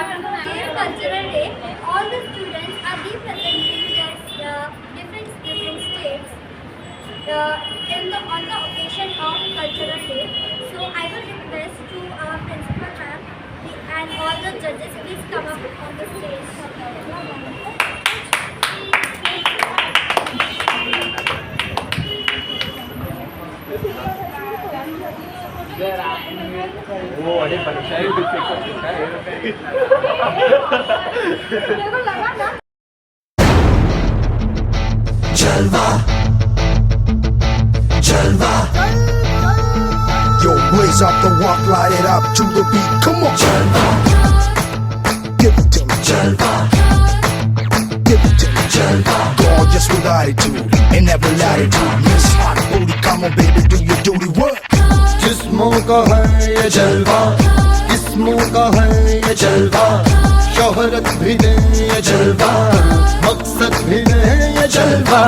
Today's cultural day, all the students are representing their different states on the occasion of cultural day. So I will request to our principal ma'am and all the judges please come up on the stage. वो अरे परीक्षा ही कुछ जलवा जलवा Yo, blaze up the walk, light it up to the beat. Come on, जलवा give it to me, जलवा give it to me, जलवा gorgeous with attitude in every latitude. Miss Hot Booty, come on baby, do your duty work. जिस्मों का है ये जलवा, जिस्मों का है ये जलवा, शोहरत भी दे ये जलवा, मकसद भी दे ये जलवा.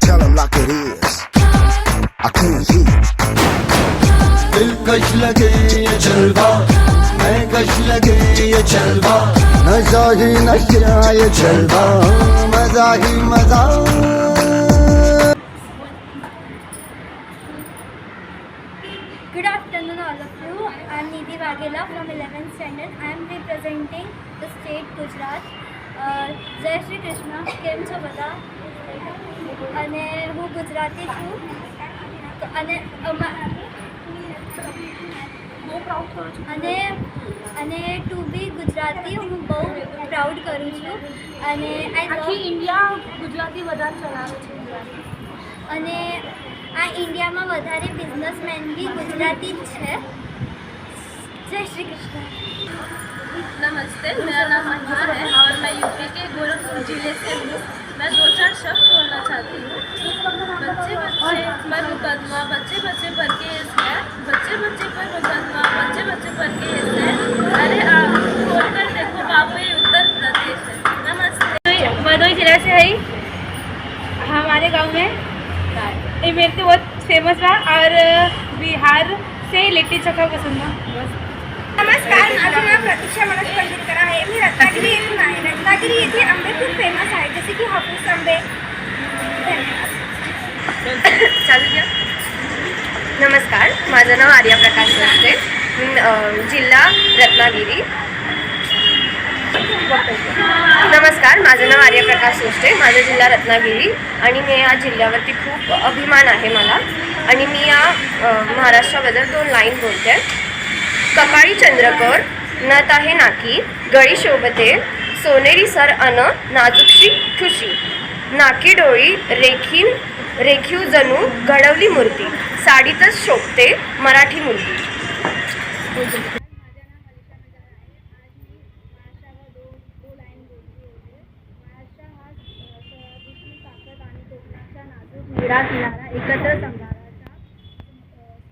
Tell them like it is, I can't hear. दिलकश लगे ये जलवा, मैं कश लगे ये जलवा, नशा ही नशा ये जलवा, मजा ही मजा. Good afternoon all of you. I am Nidhi Waghela from 11th standard. I am representing the state Gujarat. જય શ્રી કૃષ્ણ. કેમ છો બધા? અને હું ગુજરાતી છું અને અને ટુ બી ગુજરાતી હું બહુ પ્રાઉડ કરું છું અને આખી ઇન્ડિયા ગુજરાતી વધારે ચલાવે છે અને આ ઇન્ડિયામાં વધારે બિઝનેસમેન બી ગુજરાતી જ છે. જય શ્રી કૃષ્ણ. नमस्ते, मेरा नाम महिमा है और मैं यूपी के गोरखपुर जिले से हूँ. मैं 2-4 शब्द बोलना चाहती हूँ. बच्चे बच्चे पर मुकदमा, बच्चे बच्चे पर केस है, बच्चे बच्चे पर मुकदमा, बच्चे बच्चे पर केस है. अरे आप खोलकर देखो बाबू, ये उत्तर प्रदेश है. नमस्ते. भदोही जिला से है हमारे गांव में इमरती बहुत फेमस रहा और बिहार से लिट्टी चोखा पसंद था. बस. नमस्कार. माझं नाव प्रतीक्षा मनोज पंडितकर आहे. मी रत्नागिरी येथून आहे. रत्नागिरी येथे आंबे खूप फेमस आहेत जसे की हापूस आंबे. चालू घ्या. नमस्कार, माझं नाव आर्या प्रकाश असते. जिल्हा रत्नागिरी. नमस्कार, माझं नाव आर्य प्रकाश सोष्टे. माझा जिल्हा रत्नागिरी आणि मी या जिल्ह्यावरती खूप अभिमान आहे मला. आणि मी या महाराष्ट्राबद्दल 2 लाईन बोलते. कपाळी चंद्रकोर, नथ आहे नाकी, गळी शोभते, सोनेरी सर अन नाजूकशी खुशी, नाकी डोळी रेखीव जणू घडवली मूर्ती, साडीतच शोभते मराठी मूर्ती. किनारा एकत्र संघाराचा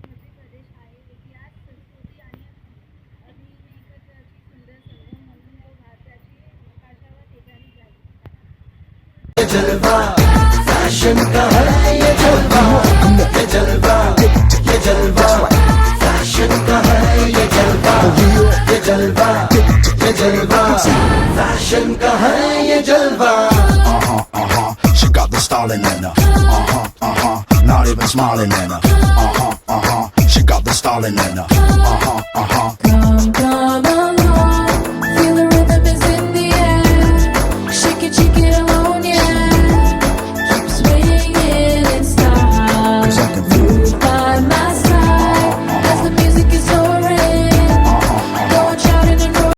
समुद्री प्रदेश आहे. इतिहास, संस्कृती आणि अभिनयकतेची सुंदर संगम म्हणून तो भारताची आकाशावर तेजारी जाईल. जलवा फैशन का है ये जलवा, ये जलवा ये जलवा, फैशन का है ये जलवा, ये जलवा ये जलवा, फैशन का है ये जलवा. She got the styling in her. Not even smiling in her. She got the styling in her.